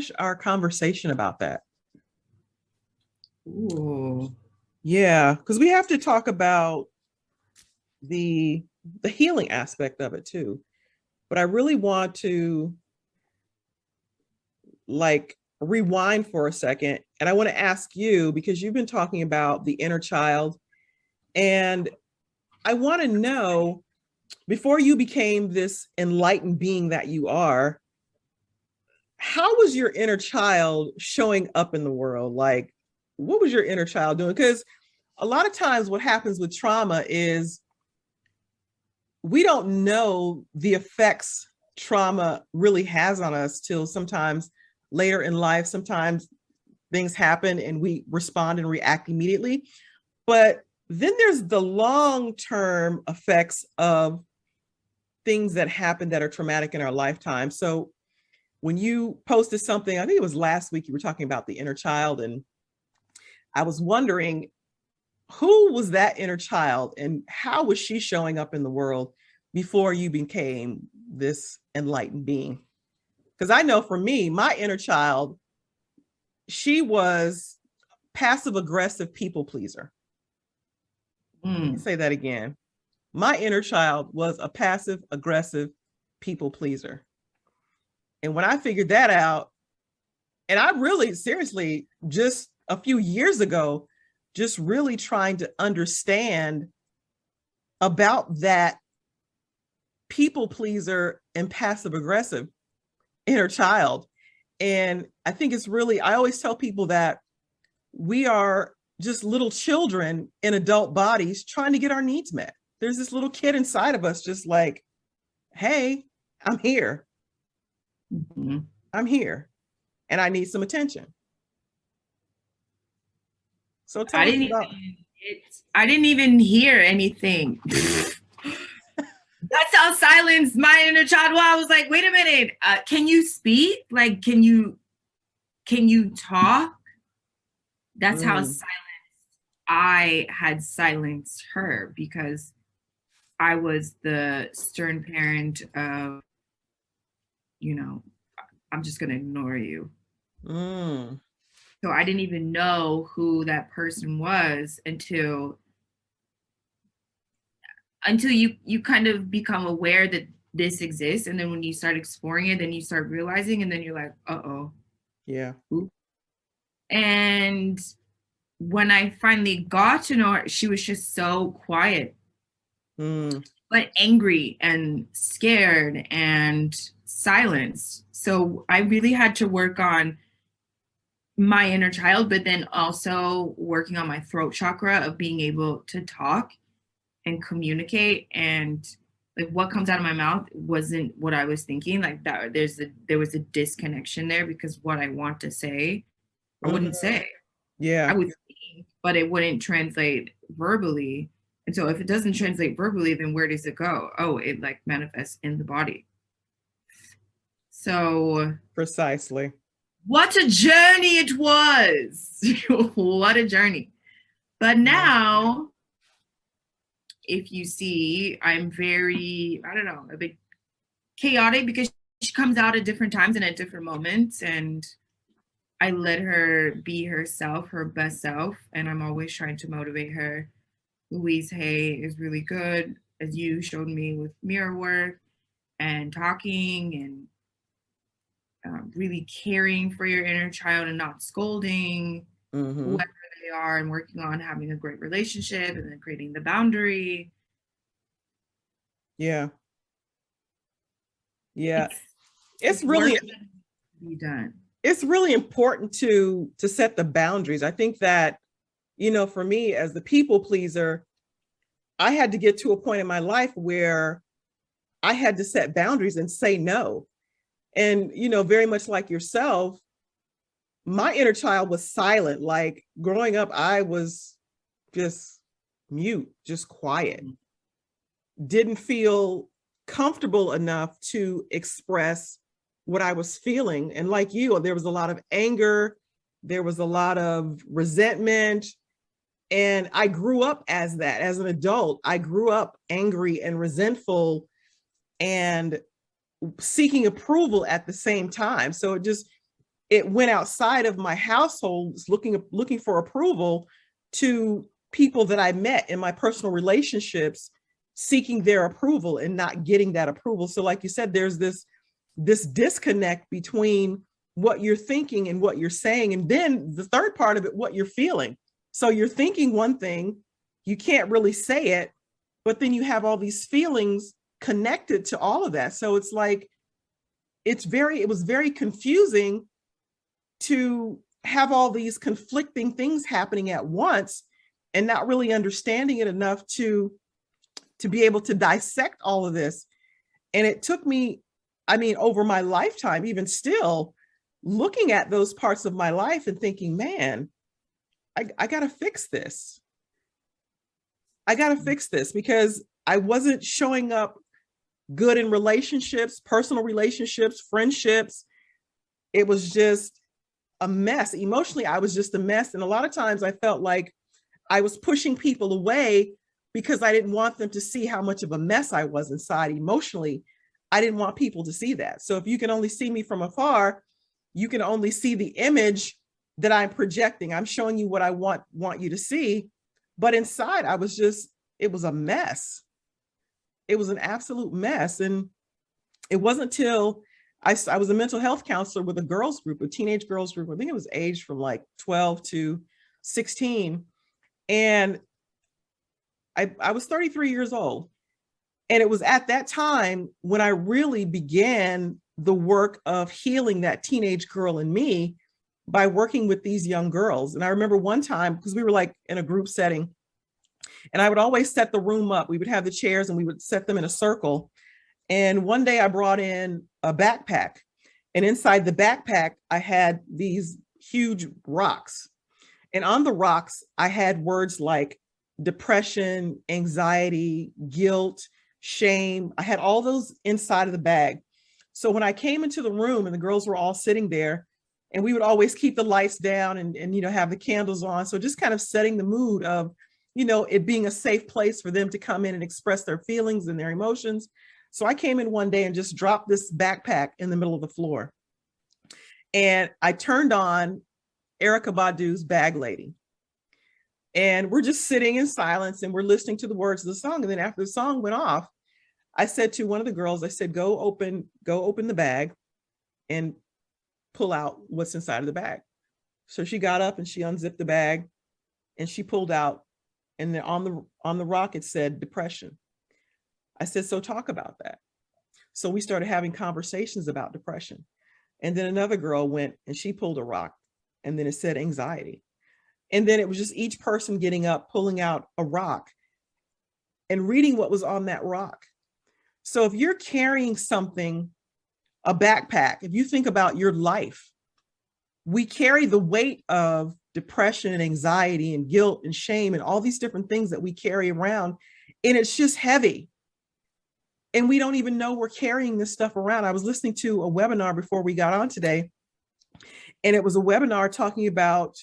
finish our conversation about that. Ooh. Yeah, because we have to talk about the healing aspect of it too. But I really want to like rewind for a second. And I want to ask you, because you've been talking about the inner child, and I want to know, before you became this enlightened being that you are, how was your inner child showing up in the world? Like, what was your inner child doing? Because a lot of times what happens with trauma is we don't know the effects trauma really has on us till sometimes later in life. Sometimes things happen and we respond and react immediately. But then there's the long-term effects of things that happen that are traumatic in our lifetime. So when you posted something, I think it was last week, you were talking about the inner child, and I was wondering, who was that inner child and how was she showing up in the world before you became this enlightened being? Because I know for me, my inner child, she was passive aggressive people pleaser. Let me say that again. My inner child was a passive aggressive people pleaser. And when I figured that out, and I really seriously, just a few years ago, just really trying to understand about that people pleaser and passive aggressive inner child. And I think it's really, I always tell people that we are just little children in adult bodies trying to get our needs met. There's this little kid inside of us just like, hey, I'm here. Mm-hmm. I'm here and I need some attention. So tell us about. I didn't even hear anything. That's how silenced my inner child was. I was like, wait a minute, can you speak? Like, can you talk? That's how silenced I had silenced her, because I was the stern parent of, you know, I'm just going to ignore you. So I didn't even know who that person was until you kind of become aware that this exists. And then when you start exploring it, then you start realizing, and then you're like, uh-oh. Yeah. And when I finally got to know her, she was just so quiet, but angry and scared and silenced. So I really had to work on my inner child, but then also working on my throat chakra of being able to talk and communicate, and like what comes out of my mouth wasn't what I was thinking. Like that there was a disconnection there, because what I want to say, I wouldn't say. Yeah. I would speak, but it wouldn't translate verbally. And so if it doesn't translate verbally, then where does it go? Oh, it like manifests in the body. So precisely. What a journey it was. What a journey. But now, if you see, I'm very, I don't know, a bit chaotic, because she comes out at different times and at different moments, and I let her be herself, her best self, and I'm always trying to motivate her. Louise Hay is really good, as you showed me with mirror work and talking, and really caring for your inner child and not scolding whoever they are, and working on having a great relationship and then creating the boundary. Yeah. It's really be done. It's really important to set the boundaries. I think that, you know, for me as the people pleaser, I had to get to a point in my life where I had to set boundaries and say no. And, you know, very much like yourself, my inner child was silent. Like growing up, I was just mute, just quiet. Didn't feel comfortable enough to express what I was feeling. And like you, there was a lot of anger, there was a lot of resentment. And I grew up as that. As an adult, I grew up angry and resentful and seeking approval at the same time. So it just, it went outside of my household, looking for approval, to people that I met in my personal relationships, seeking their approval and not getting that approval. So like you said, there's this disconnect between what you're thinking and what you're saying. And then the third part of it, what you're feeling. So you're thinking one thing, you can't really say it, but then you have all these feelings connected to all of that. So it's like, it was very confusing to have all these conflicting things happening at once and not really understanding it enough to be able to dissect all of this. And it took me, I mean, over my lifetime, even still, looking at those parts of my life and thinking, man, I got to fix this. I got to fix this, because I wasn't showing up good in relationships, personal relationships, friendships. It was just a mess. Emotionally, I was just a mess. And a lot of times I felt like I was pushing people away because I didn't want them to see how much of a mess I was inside emotionally. I didn't want people to see that. So if you can only see me from afar, you can only see the image that I'm projecting. I'm showing you what I want you to see. But inside, it was a mess. It was an absolute mess. And it wasn't till I was a mental health counselor with a girls group, a teenage girls group. I think it was aged from like 12 to 16. And I was 33 years old. And it was at that time when I really began the work of healing that teenage girl in me by working with these young girls. And I remember one time, because we were like in a group setting, and I would always set the room up. We would have the chairs and we would set them in a circle. And one day I brought in a backpack, and inside the backpack, I had these huge rocks. And on the rocks, I had words like depression, anxiety, guilt, shame. I had all those inside of the bag. So when I came into the room and the girls were all sitting there, and we would always keep the lights down and have the candles on. So just kind of setting the mood of, it being a safe place for them to come in and express their feelings and their emotions. So I came in one day and just dropped this backpack in the middle of the floor. And I turned on Erykah Badu's Bag Lady. And we're just sitting in silence and we're listening to the words of the song. And then after the song went off, I said to one of the girls, I said, go open the bag and pull out what's inside of the bag. So she got up and she unzipped the bag and she pulled out, and then on the rock, it said depression. I said, so talk about that. So we started having conversations about depression. And then another girl went and she pulled a rock, and then it said anxiety. And then it was just each person getting up, pulling out a rock and reading what was on that rock. So if you're carrying something, a backpack, if you think about your life, we carry the weight of depression and anxiety and guilt and shame and all these different things that we carry around, and it's just heavy. And we don't even know we're carrying this stuff around. I was listening to a webinar before we got on today, and it was a webinar talking about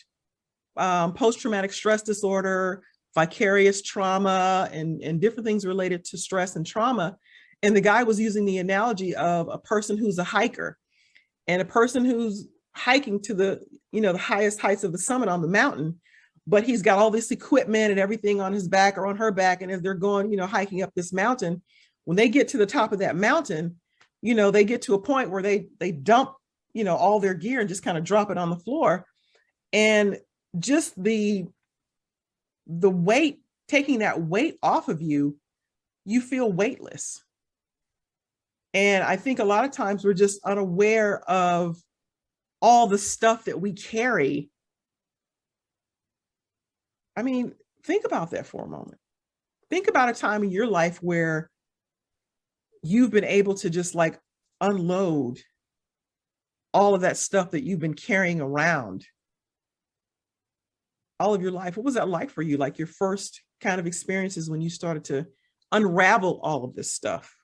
post-traumatic stress disorder, vicarious trauma, and different things related to stress and trauma. And the guy was using the analogy of a person who's a hiker and a person who's hiking to the highest heights of the summit on the mountain, but he's got all this equipment and everything on his back or on her back. And as they're going, hiking up this mountain, when they get to the top of that mountain, they get to a point where they dump, all their gear and just kind of drop it on the floor. And just the weight, taking that weight off of you, you feel weightless. And I think a lot of times we're just unaware of all the stuff that we carry. I mean, think about that for a moment. Think about a time in your life where you've been able to just like unload all of that stuff that you've been carrying around all of your life. What was that like for you? Like your first kind of experiences when you started to unravel all of this stuff?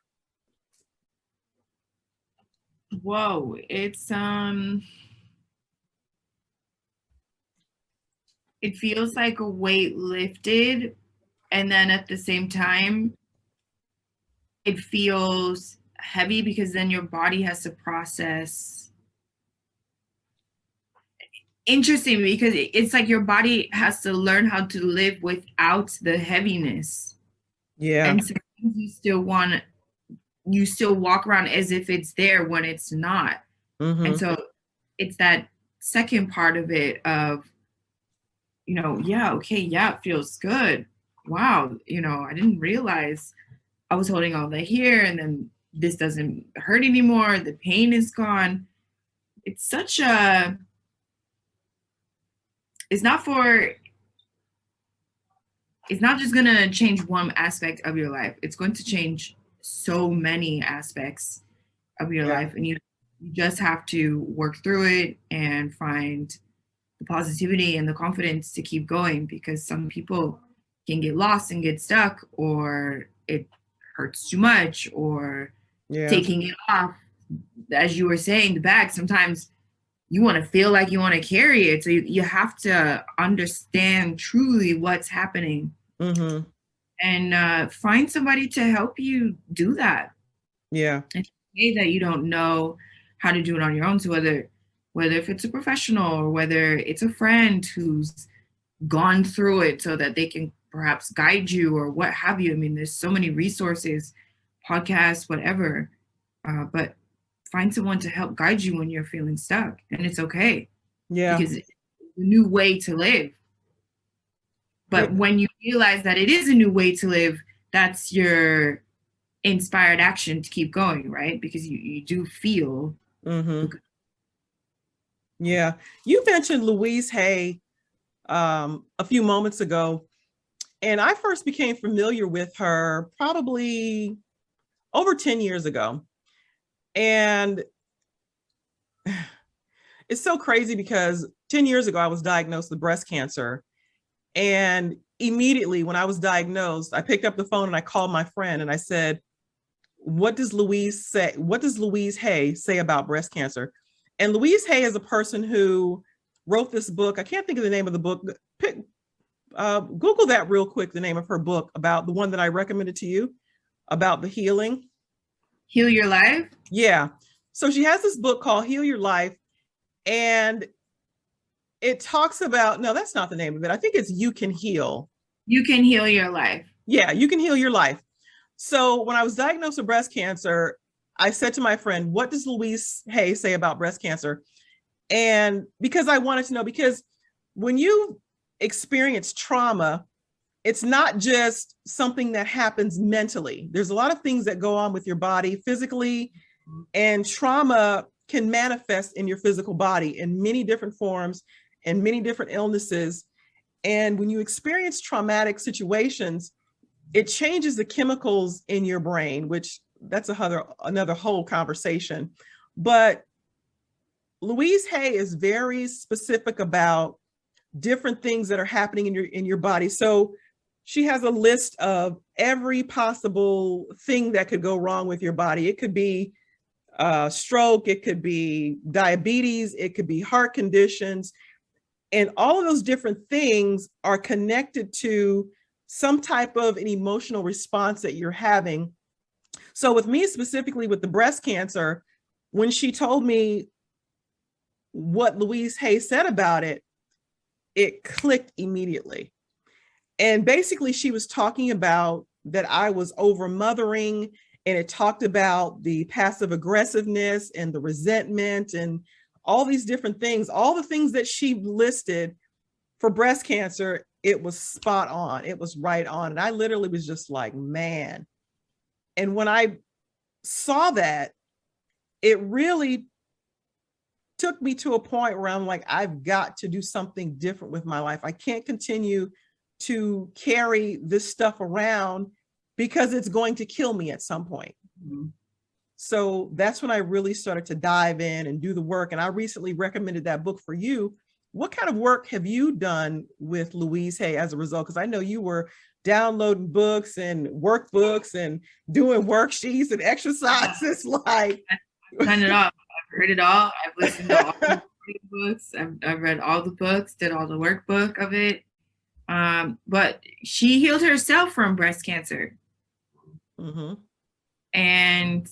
Whoa, it's it feels like a weight lifted, and then at the same time it feels heavy because then your body has to process interesting because it's like your body has to learn how to live without the heaviness. Yeah. And sometimes you still walk around as if it's there when it's not. And so it's that second part of it of, yeah, okay, yeah, it feels good. Wow, I didn't realize I was holding all that here, and then this doesn't hurt anymore. The pain is gone. It's such a, it's not just going to change one aspect of your life. It's going to change so many aspects of your life. And you just have to work through it and find the positivity and the confidence to keep going, because some people can get lost and get stuck, or it hurts too much, or taking it off. As you were saying, the bag, sometimes you want to feel like you want to carry it. So you have to understand truly what's happening, and find somebody to help you do that. Yeah. And say that you don't know how to do it on your own. So whether if it's a professional or whether it's a friend who's gone through it so that they can perhaps guide you or what have you. I mean, there's so many resources, podcasts, whatever, but find someone to help guide you when you're feeling stuck, and it's okay. Yeah. Because it's a new way to live. But when you realize that it is a new way to live, that's your inspired action to keep going, right? Because you do feel. Yeah. You mentioned Louise Hay a few moments ago, and I first became familiar with her probably over 10 years ago. And it's so crazy because 10 years ago, I was diagnosed with breast cancer. And immediately when I was diagnosed, I picked up the phone and I called my friend and I said, what does Louise say? What does Louise Hay say about breast cancer? And Louise Hay is a person who wrote this book. I can't think of the name of the book. Google that real quick, the name of her book, about the one that I recommended to you about the healing. Heal Your Life? Yeah. So she has this book called Heal Your Life. And it talks about, no, that's not the name of it. I think it's You Can Heal. You Can Heal Your Life. Yeah, You Can Heal Your Life. So when I was diagnosed with breast cancer, I said to my friend, what does Louise Hay say about breast cancer? And because I wanted to know, because when you experience trauma, it's not just something that happens mentally. There's a lot of things that go on with your body physically, and trauma can manifest in your physical body in many different forms and many different illnesses. And when you experience traumatic situations, it changes the chemicals in your brain, which that's another whole conversation. But Louise Hay is very specific about different things that are happening in your body. So she has a list of every possible thing that could go wrong with your body. It could be stroke, it could be diabetes, it could be heart conditions. And all of those different things are connected to some type of an emotional response that you're having. So with me specifically with the breast cancer, when she told me what Louise Hay said about it, it clicked immediately. And basically she was talking about that I was over mothering, and it talked about the passive aggressiveness and the resentment and all these different things, all the things that she listed for breast cancer. It was spot on. It was right on. And I literally was just like, man. And when I saw that, it really took me to a point where I'm like, I've got to do something different with my life. I can't continue to carry this stuff around because it's going to kill me at some point. So that's when I really started to dive in and do the work. And I recently recommended that book for you. What kind of work have you done with Louise Hay as a result? Because I know you were downloading books and workbooks and doing worksheets and exercises. Like, I've done it all. I've heard it all. I've listened to all the books. I've read all the books, did all the workbook of it. But she healed herself from breast cancer. And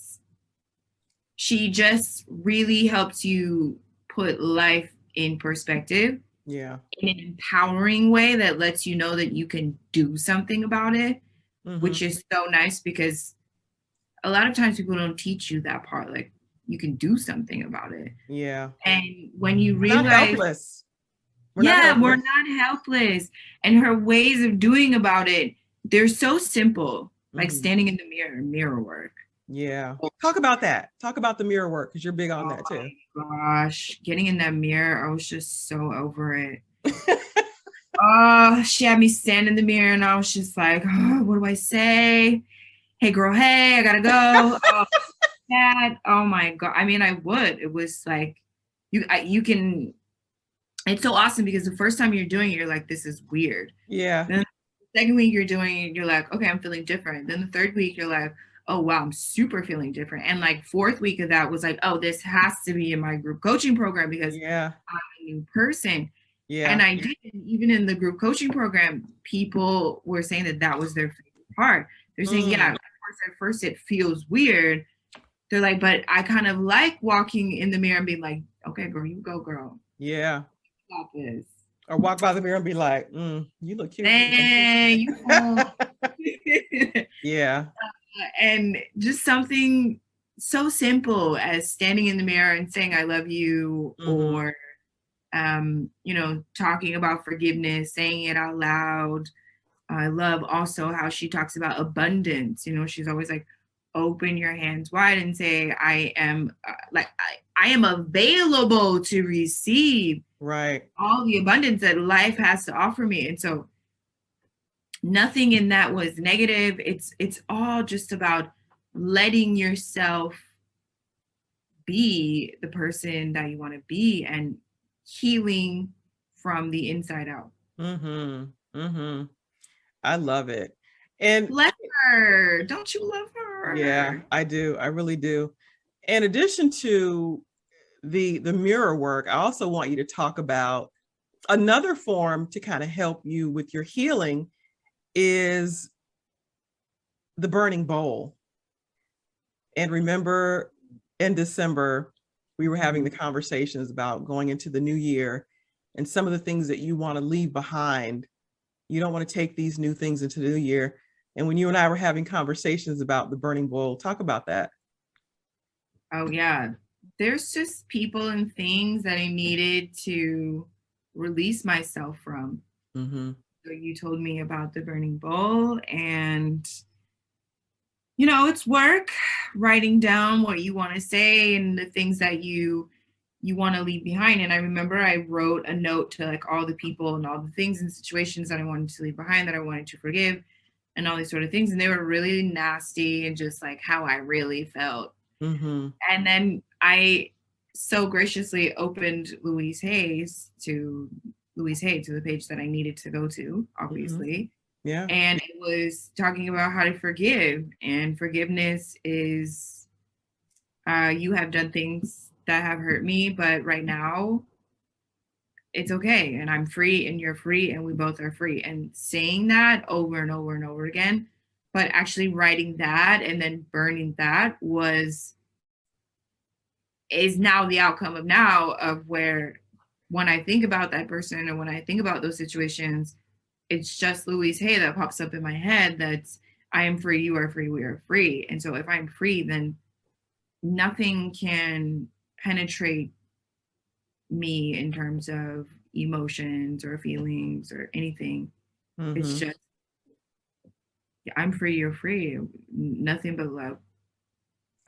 she just really helps you put life in perspective, Yeah. in an empowering way that lets you know that you can do something about it, which is so nice because a lot of times people don't teach you that part, like you can do something about it. Yeah. And when you We're not realize, helpless. We're not yeah, we're helpless. not helpless. And her ways of doing about it, they're so simple, like standing in the mirror work. Yeah. Talk about that. Talk about the mirror work because you're big on that too. Oh my gosh, getting in that mirror, I was just so over it. Oh, she had me stand in the mirror and I was just like, oh, what do I say? Hey girl, hey, I gotta go. Oh, that. Oh my God. I mean, I would. It was like, you can, it's so awesome because the first time you're doing it, you're like, this is weird. Yeah. Then the second week you're doing it, you're like, okay, I'm feeling different. Then the third week, you're like, oh wow, I'm super feeling different. And like fourth week of that was like, oh, this has to be in my group coaching program because Yeah. I'm a new person. Yeah. And I did, even in the group coaching program, people were saying that that was their favorite part. They're saying, yeah, of course, at first it feels weird. They're like, but I kind of like walking in the mirror and being like, okay, girl, you go, girl. Yeah. Got this. Or walk by the mirror and be like, you look cute. Dang, Yeah. And just something so simple as standing in the mirror and saying, I love you, or talking about forgiveness, saying it out loud. I love also how she talks about abundance. She's always like, open your hands wide and say, I am I am available to receive all the abundance that life has to offer me. And so nothing in that was negative. It's all just about letting yourself be the person that you want to be and healing from the inside out. I love it. And bless her. Don't you love her? Yeah, I do. I really do. In addition to the mirror work, I also want you to talk about another form to kind of help you with your healing is the burning bowl. And remember, in December, we were having the conversations about going into the new year and some of the things that you want to leave behind. You don't want to take these new things into the new year. And when you and I were having conversations about the burning bowl, talk about that. Oh, yeah. There's just people and things that I needed to release myself from. So you told me about the burning bowl, and it's work, writing down what you want to say and the things that you want to leave behind. And I remember I wrote a note to like all the people and all the things and situations that I wanted to leave behind, that I wanted to forgive, and all these sort of things. And they were really nasty and just like how I really felt. And then I so graciously opened Louise Hay to the page that I needed to go to, obviously. Yeah. And it was talking about how to forgive. And forgiveness is, you have done things that have hurt me, but right now it's okay. And I'm free and you're free and we both are free. And saying that over and over and over again, but actually writing that and then burning that is now the outcome of where when I think about that person and when I think about those situations, it's just Louise Hay that pops up in my head. That's, I am free, you are free, we are free. And so if I'm free, then nothing can penetrate me in terms of emotions or feelings or anything. It's just, I'm free, you're free. Nothing but love.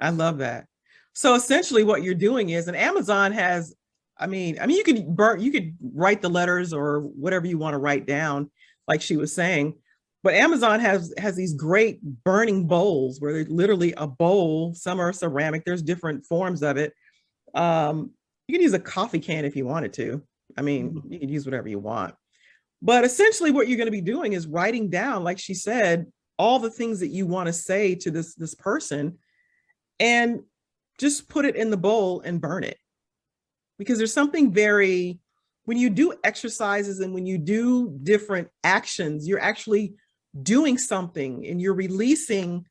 I love that. So essentially what you're doing is, and Amazon has, I mean, you could write the letters or whatever you want to write down, like she was saying, but Amazon has these great burning bowls where they're literally a bowl. Some are ceramic. There's different forms of it. You can use a coffee can if you wanted to. I mean, you can use whatever you want. But essentially what you're going to be doing is writing down, like she said, all the things that you want to say to this person, and just put it in the bowl and burn it. Because there's something when you do exercises and when you do different actions, you're actually doing something and you're releasing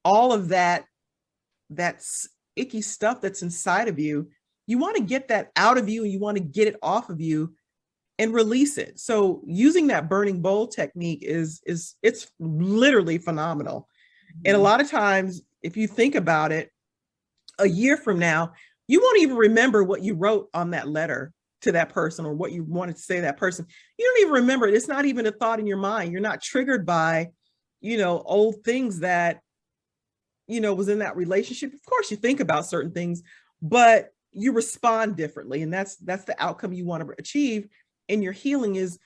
all of that's icky stuff that's inside of you. you want to get that out of you and you want to get it off of you and release it. So using that burning bowl technique it's literally phenomenal. And a lot of times, if you think about it, a year from now, you won't even remember what you wrote on that letter to that person or what you wanted to say to that person. You don't even remember it. It's not even a thought in your mind. You're not triggered by, old things that, was in that relationship. Of course, you think about certain things, but you respond differently. And that's the outcome you want to achieve in your healing, is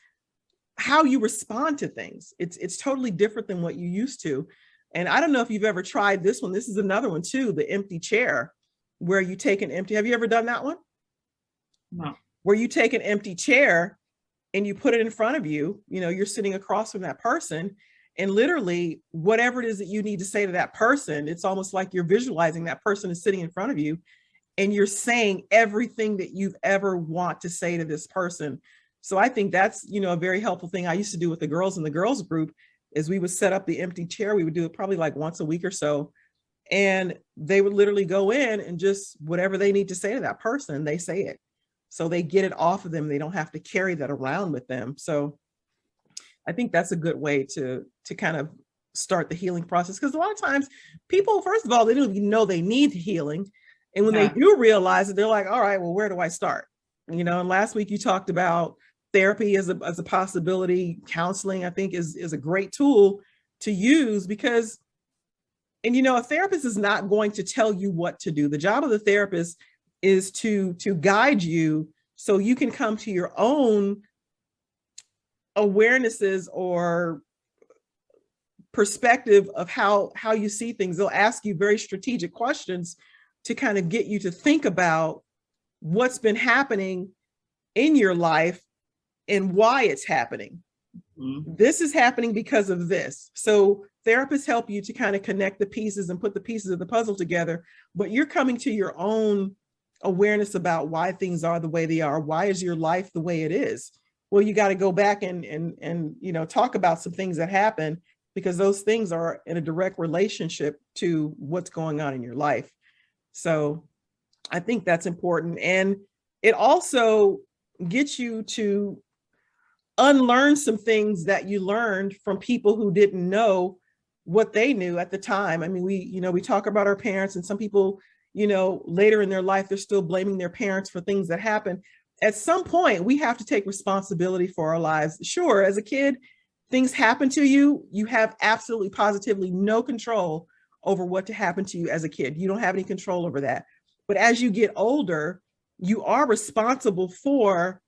how you respond to things. It's totally different than what you used to. And I don't know if you've ever tried this one. This is another one too, the empty chair, where you take an empty, have you ever done that one? No. Where you take an empty chair and you put it in front of you, you're sitting across from that person, and literally whatever it is that you need to say to that person, it's almost like you're visualizing that person is sitting in front of you and you're saying everything that you've ever want to say to this person. So I think that's, a very helpful thing I used to do with the girls in the girls group, is we would set up the empty chair. We would do it probably like once a week or so. And they would literally go in and just whatever they need to say to that person, they say it. So they get it off of them. They don't have to carry that around with them. So I think that's a good way to kind of start the healing process. Because a lot of times people, first of all, they don't even know they need healing. And when they do realize it, they're like, all right, well, where do I start? And last week you talked about therapy as a possibility. Counseling, I think, is a great tool to use, because, and a therapist is not going to tell you what to do. The job of the therapist is to guide you so you can come to your own awarenesses or perspective of how you see things. They'll ask you very strategic questions to kind of get you to think about what's been happening in your life and why it's happening. Mm-hmm. This is happening because of this. So therapists help you to kind of connect the pieces and put the pieces of the puzzle together, but you're coming to your own awareness about why things are the way they are. Why is your life the way it is? Well, you got to go back and talk about some things that happen, because those things are in a direct relationship to what's going on in your life. So I think that's important. And it also gets you to unlearn some things that you learned from people who didn't know what they knew at the time. I mean, we talk about our parents, and some people, later in their life, they're still blaming their parents for things that happened. At some point, we have to take responsibility for our lives. Sure, as a kid, things happen to you. You have absolutely positively no control over what to happen to you as a kid. You don't have any control over that. But as you get older, you are responsible for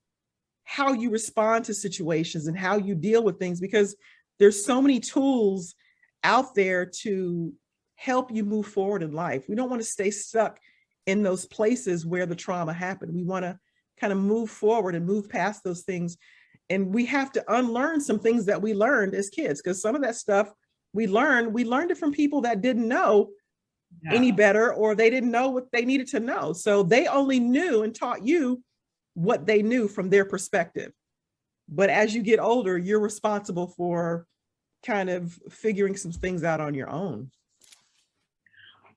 how you respond to situations and how you deal with things, because there's so many tools out there to help you move forward in life. We don't want to stay stuck in those places where the trauma happened. We want to kind of move forward and move past those things. And we have to unlearn some things that we learned as kids, because some of that stuff we learned it from people that didn't know any better, or they didn't know what they needed to know. So they only knew and taught you what they knew from their perspective. But as you get older, you're responsible for kind of figuring some things out on your own.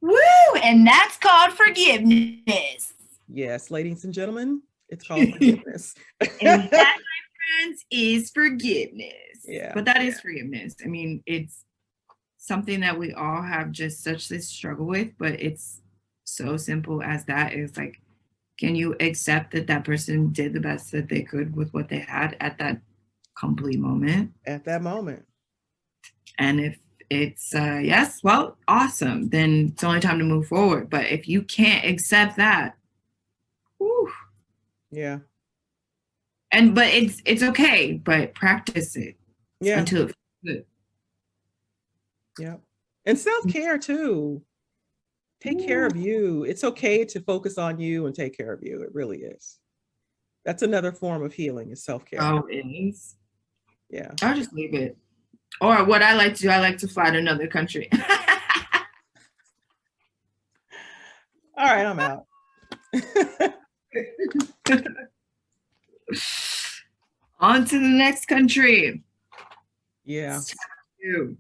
Woo! And that's called forgiveness. Yes, ladies and gentlemen, it's called forgiveness. And that, my friends, is forgiveness. Yeah. But that is forgiveness. I mean, it's something that we all have just such this struggle with, but it's so simple as that. It's like, can you accept that that person did the best that they could with what they had at that complete moment? At that moment. And if it's yes, well, awesome. Then it's only time to move forward. But if you can't accept that, whew. Yeah. But it's okay, but practice it. Yeah. Until it's good. Yeah. And self-care too. Take care of you. It's okay to focus on you and take care of you. It really is. That's another form of healing, is self-care. Oh, it is? Yeah. I'll just leave it. Or what I like to do, I like to fly to another country. All right, I'm out. On to the next country. Yeah. You.